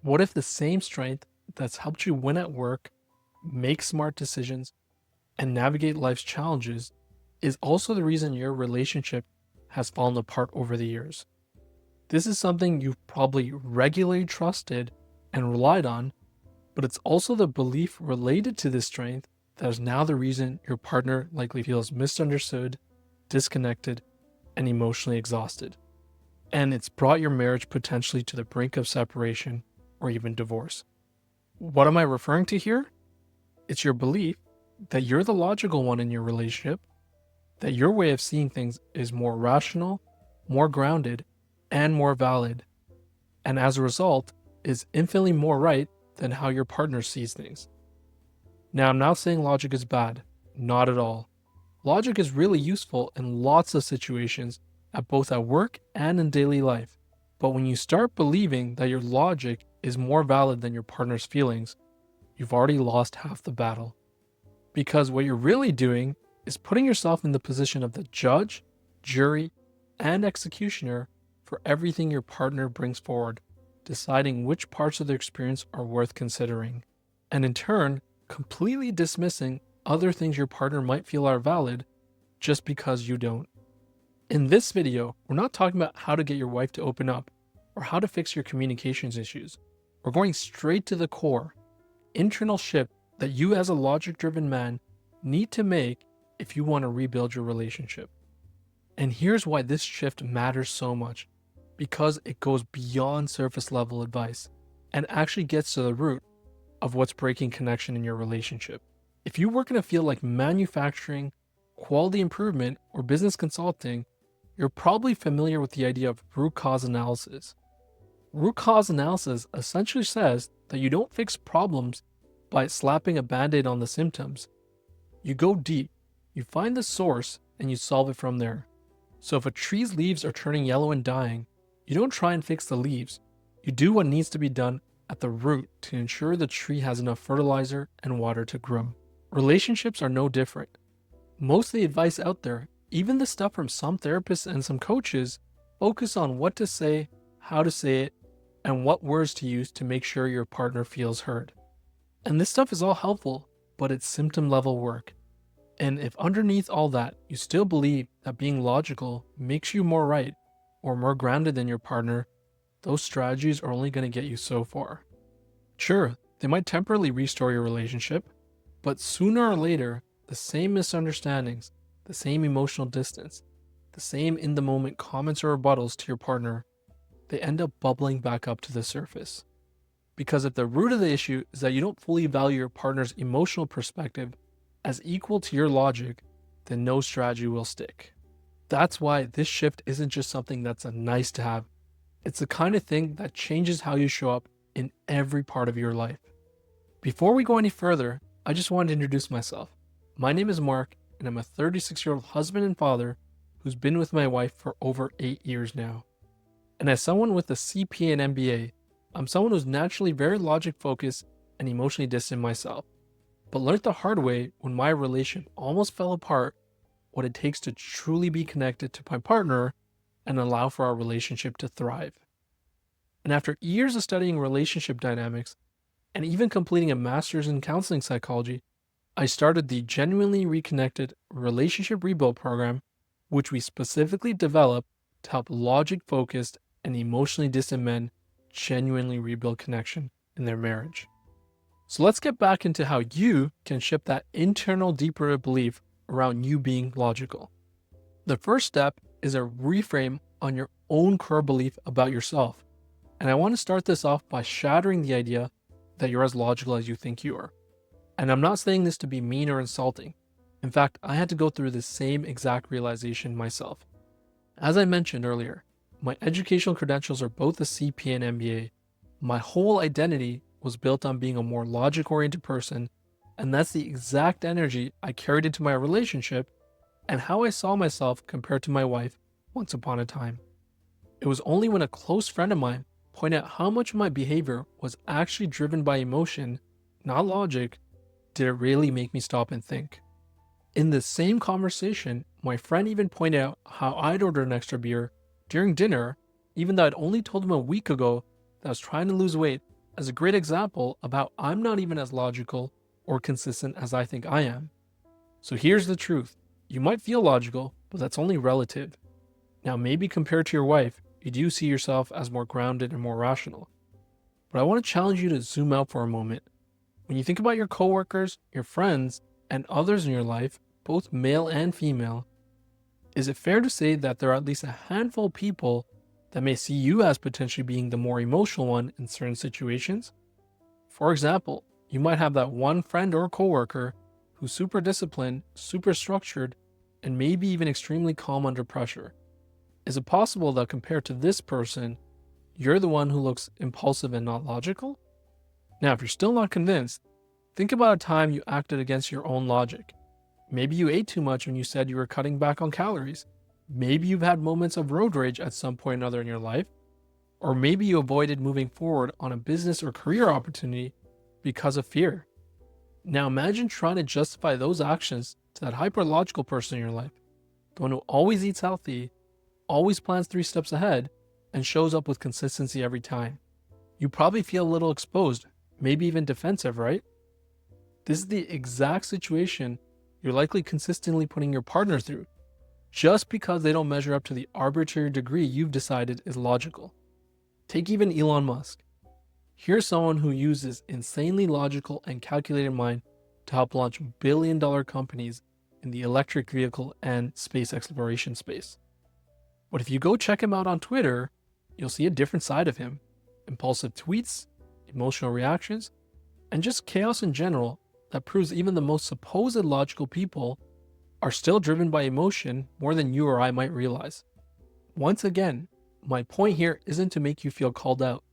What if the same strength that's helped you win at work, make smart decisions, and navigate life's challenges is also the reason your relationship has fallen apart over the years? This is something you've probably regularly trusted and relied on, but it's also the belief related to this strength that is now the reason your partner likely feels misunderstood, disconnected, and emotionally exhausted. And it's brought your marriage potentially to the brink of separation or even divorce. What am I referring to here? It's your belief that you're the logical one in your relationship, that your way of seeing things is more rational, more grounded, and more valid, and as a result, is infinitely more right than how your partner sees things. Now, I'm not saying logic is bad, not at all. Logic is really useful in lots of situations, both at work and in daily life. But when you start believing that your logic is more valid than your partner's feelings, you've already lost half the battle. Because what you're really doing is putting yourself in the position of the judge, jury, and executioner for everything your partner brings forward, deciding which parts of their experience are worth considering, and in turn, completely dismissing other things your partner might feel are valid just because you don't. In this video, we're not talking about how to get your wife to open up or how to fix your communications issues. We're going straight to the core, internal shift that you as a logic-driven man need to make if you want to rebuild your relationship. And here's why this shift matters so much, because it goes beyond surface level advice and actually gets to the root of what's breaking connection in your relationship. If you work in a field like manufacturing, quality improvement, or business consulting, you're probably familiar with the idea of root cause analysis. Root cause analysis essentially says that you don't fix problems by slapping a band-aid on the symptoms. You go deep, you find the source, and you solve it from there. So if a tree's leaves are turning yellow and dying, you don't try and fix the leaves. You do what needs to be done at the root to ensure the tree has enough fertilizer and water to grow. Relationships are no different. Most of the advice out there, even the stuff from some therapists and some coaches, focus on what to say, how to say it, and what words to use to make sure your partner feels heard. And this stuff is all helpful, but it's symptom level work. And if underneath all that, you still believe that being logical makes you more right or more grounded than your partner, those strategies are only going to get you so far. Sure, they might temporarily restore your relationship, but sooner or later, the same misunderstandings, the same emotional distance, the same in-the-moment comments or rebuttals to your partner, they end up bubbling back up to the surface. Because if the root of the issue is that you don't fully value your partner's emotional perspective as equal to your logic, then no strategy will stick. That's why this shift isn't just something that's a nice to have. It's the kind of thing that changes how you show up in every part of your life. Before we go any further, I just wanted to introduce myself. My name is Mark, and I'm a 36-year-old husband and father who's been with my wife for over 8 years now. And as someone with a CPA and MBA, I'm someone who's naturally very logic-focused and emotionally distant myself, but learned the hard way when my relationship almost fell apart what it takes to truly be connected to my partner and allow for our relationship to thrive. And after years of studying relationship dynamics and even completing a master's in counseling psychology, I started the Genuinely Reconnected Relationship Rebuild program, which we specifically developed to help logic-focused and emotionally distant men genuinely rebuild connection in their marriage. So let's get back into how you can shift that internal deeper belief around you being logical. The first step is a reframe on your own core belief about yourself. And I want to start this off by shattering the idea that you're as logical as you think you are. And I'm not saying this to be mean or insulting. In fact, I had to go through the same exact realization myself. As I mentioned earlier, my educational credentials are both a CPA and MBA. My whole identity was built on being a more logic-oriented person, and that's the exact energy I carried into my relationship and how I saw myself compared to my wife once upon a time. It was only when a close friend of mine pointed out how much of my behavior was actually driven by emotion, not logic, did it really make me stop and think. In the same conversation, my friend even pointed out how I'd ordered an extra beer during dinner, even though I'd only told him a week ago that I was trying to lose weight as a great example of how I'm not even as logical or consistent as I think I am. So here's the truth. You might feel logical, but that's only relative. Now, maybe compared to your wife, you do see yourself as more grounded and more rational. But I want to challenge you to zoom out for a moment. When you think about your coworkers, your friends, and others in your life, both male and female, is it fair to say that there are at least a handful of people that may see you as potentially being the more emotional one in certain situations? For example, you might have that one friend or coworker who's super disciplined, super structured, and maybe even extremely calm under pressure. Is it possible that compared to this person, you're the one who looks impulsive and not logical? Now, if you're still not convinced, think about a time you acted against your own logic. Maybe you ate too much when you said you were cutting back on calories. Maybe you've had moments of road rage at some point or another in your life. Or maybe you avoided moving forward on a business or career opportunity because of fear. Now imagine trying to justify those actions to that hyper-logical person in your life, the one who always eats healthy, always plans 3 steps ahead, and shows up with consistency every time. You probably feel a little exposed, maybe even defensive, right? This is the exact situation you're likely consistently putting your partner through, just because they don't measure up to the arbitrary degree you've decided is logical. Take even Elon Musk. Here's someone who uses insanely logical and calculated mind to help launch billion-dollar companies in the electric vehicle and space exploration space. But if you go check him out on Twitter, you'll see a different side of him. Impulsive tweets, emotional reactions, and just chaos in general that proves even the most supposed logical people are still driven by emotion more than you or I might realize. Once again, my point here isn't to make you feel called out.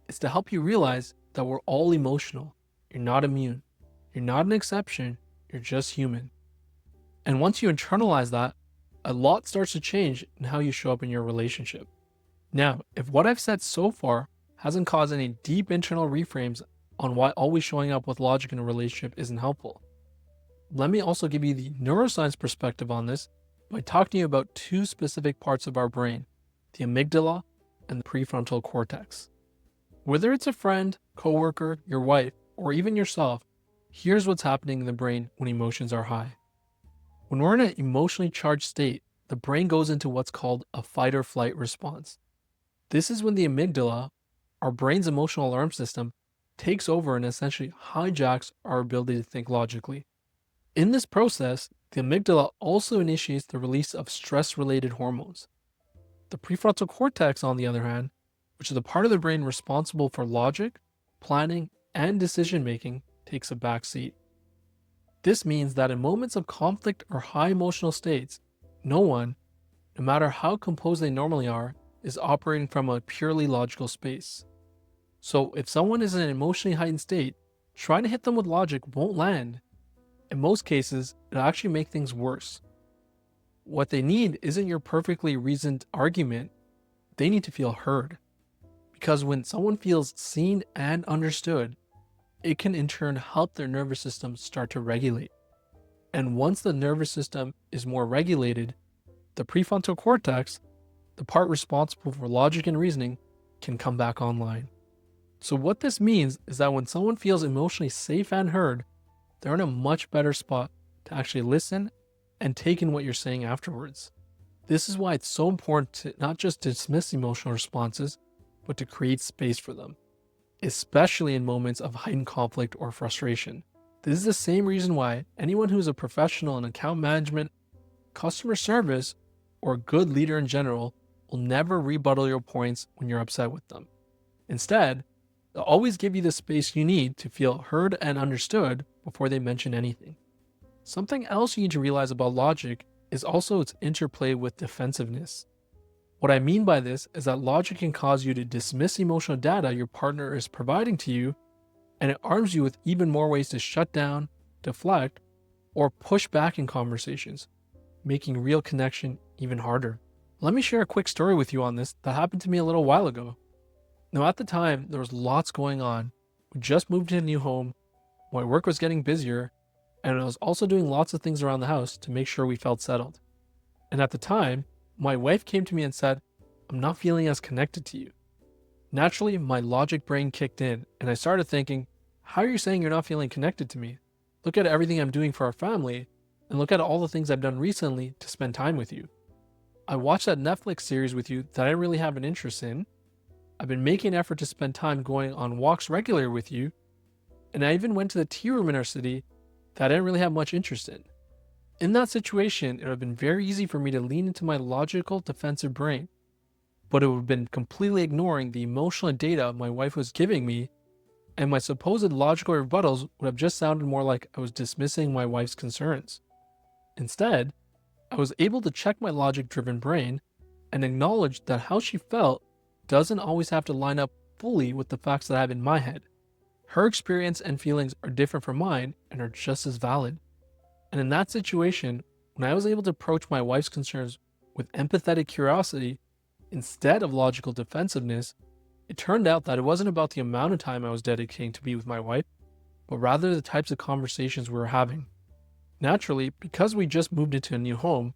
It's to help you realize that we're all emotional. You're not immune. You're not an exception. You're just human. And once you internalize that, a lot starts to change in how you show up in your relationship. Now, if what I've said so far hasn't caused any deep internal reframes on why always showing up with logic in a relationship isn't helpful, let me also give you the neuroscience perspective on this by talking to you about 2 specific parts of our brain, the amygdala and the prefrontal cortex. Whether it's a friend, coworker, your wife, or even yourself, here's what's happening in the brain when emotions are high. When we're in an emotionally charged state, the brain goes into what's called a fight or flight response. This is when the amygdala, our brain's emotional alarm system, takes over and essentially hijacks our ability to think logically. In this process, the amygdala also initiates the release of stress-related hormones. The prefrontal cortex, on the other hand, which is the part of the brain responsible for logic, planning, and decision-making, takes a back seat. This means that in moments of conflict or high emotional states, no one, no matter how composed they normally are, is operating from a purely logical space. So if someone is in an emotionally heightened state, trying to hit them with logic won't land. In most cases, it'll actually make things worse. What they need isn't your perfectly reasoned argument. They need to feel heard. Because when someone feels seen and understood, it can in turn help their nervous system start to regulate. And once the nervous system is more regulated, the prefrontal cortex, the part responsible for logic and reasoning, can come back online. So what this means is that when someone feels emotionally safe and heard, they're in a much better spot to actually listen and take in what you're saying afterwards. This is why it's so important to not just dismiss emotional responses, but to create space for them, especially in moments of heightened conflict or frustration. This is the same reason why anyone who is a professional in account management, customer service, or a good leader in general will never rebuttal your points when you're upset with them. Instead, they'll always give you the space you need to feel heard and understood before they mention anything. Something else you need to realize about logic is also its interplay with defensiveness. What I mean by this is that logic can cause you to dismiss emotional data your partner is providing to you, and it arms you with even more ways to shut down, deflect, or push back in conversations, making real connection even harder. Let me share a quick story with you on this that happened to me a little while ago. Now at the time, there was lots going on. We just moved to a new home, my work was getting busier, and I was also doing lots of things around the house to make sure we felt settled. And at the time, my wife came to me and said, "I'm not feeling as connected to you." Naturally, my logic brain kicked in, and I started thinking, how are you saying you're not feeling connected to me? Look at everything I'm doing for our family, and look at all the things I've done recently to spend time with you. I watched that Netflix series with you that I really have an interest in. I've been making an effort to spend time going on walks regularly with you, and I even went to the tea room in our city that I didn't really have much interest in. In that situation, it would have been very easy for me to lean into my logical defensive brain, but it would have been completely ignoring the emotional data my wife was giving me, and my supposed logical rebuttals would have just sounded more like I was dismissing my wife's concerns. Instead, I was able to check my logic driven brain and acknowledge that how she felt doesn't always have to line up fully with the facts that I have in my head. Her experience and feelings are different from mine and are just as valid. And in that situation, when I was able to approach my wife's concerns with empathetic curiosity instead of logical defensiveness, it turned out that it wasn't about the amount of time I was dedicating to be with my wife, but rather the types of conversations we were having. Naturally, because we just moved into a new home,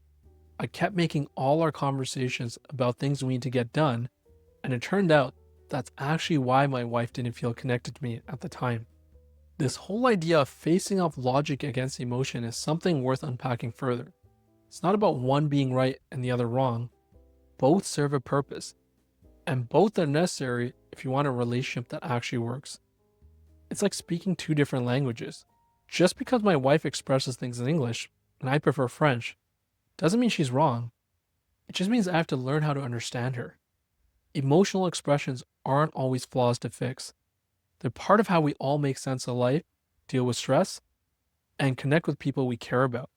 I kept making all our conversations about things we need to get done, and it turned out that's actually why my wife didn't feel connected to me at the time. This whole idea of facing off logic against emotion is something worth unpacking further. It's not about one being right and the other wrong. Both serve a purpose, and both are necessary if you want a relationship that actually works. It's like speaking two different languages. Just because my wife expresses things in English and I prefer French doesn't mean she's wrong. It just means I have to learn how to understand her. Emotional expressions aren't always flaws to fix. They're part of how we all make sense of life, deal with stress, and connect with people we care about.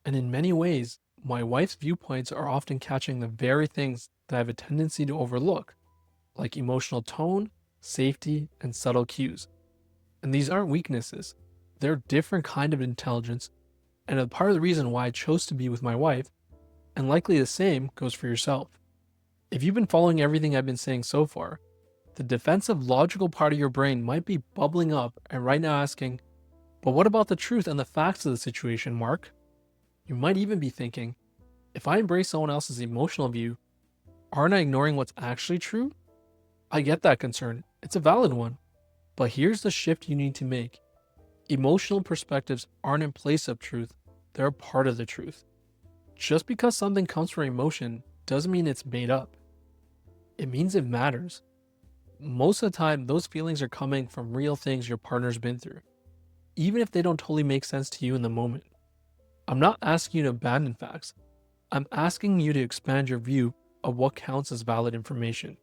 And in many ways, my wife's viewpoints are often catching the very things that I have a tendency to overlook, like emotional tone, safety, and subtle cues. And these aren't weaknesses. They're a different kind of intelligence, and a part of the reason why I chose to be with my wife, and likely the same goes for yourself. If you've been following everything I've been saying so far, the defensive logical part of your brain might be bubbling up and right now asking, but what about the truth and the facts of the situation, Mark? You might even be thinking, if I embrace someone else's emotional view, aren't I ignoring what's actually true? I get that concern. It's a valid one. But here's the shift you need to make. Emotional perspectives aren't in place of truth, they're a part of the truth. Just because something comes from emotion doesn't mean it's made up. It means it matters. Most of the time, those feelings are coming from real things your partner's been through, even if they don't totally make sense to you in the moment. I'm not asking you to abandon facts. I'm asking you to expand your view of what counts as valid information.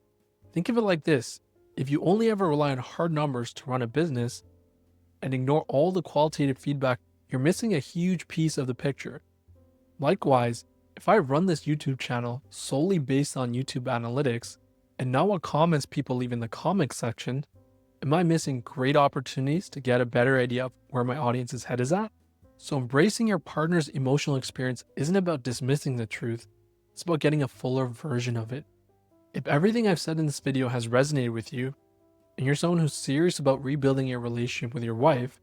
Think of it like this. If you only ever rely on hard numbers to run a business and ignore all the qualitative feedback, you're missing a huge piece of the picture. Likewise, if I run this YouTube channel solely based on YouTube analytics and not what comments people leave in the comments section, am I missing great opportunities to get a better idea of where my audience's head is at? So embracing your partner's emotional experience isn't about dismissing the truth, it's about getting a fuller version of it. If everything I've said in this video has resonated with you, and you're someone who's serious about rebuilding your relationship with your wife,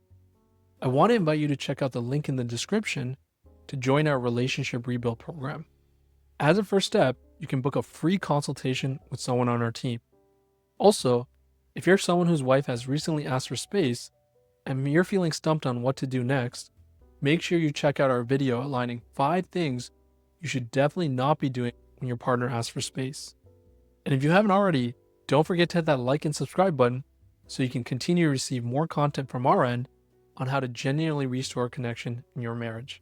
I want to invite you to check out the link in the description to join our relationship rebuild program. As a first step, you can book a free consultation with someone on our team. Also, if you're someone whose wife has recently asked for space and you're feeling stumped on what to do next, make sure you check out our video outlining 5 things you should definitely not be doing when your partner asks for space. And if you haven't already, don't forget to hit that like and subscribe button so you can continue to receive more content from our end on how to genuinely restore connection in your marriage.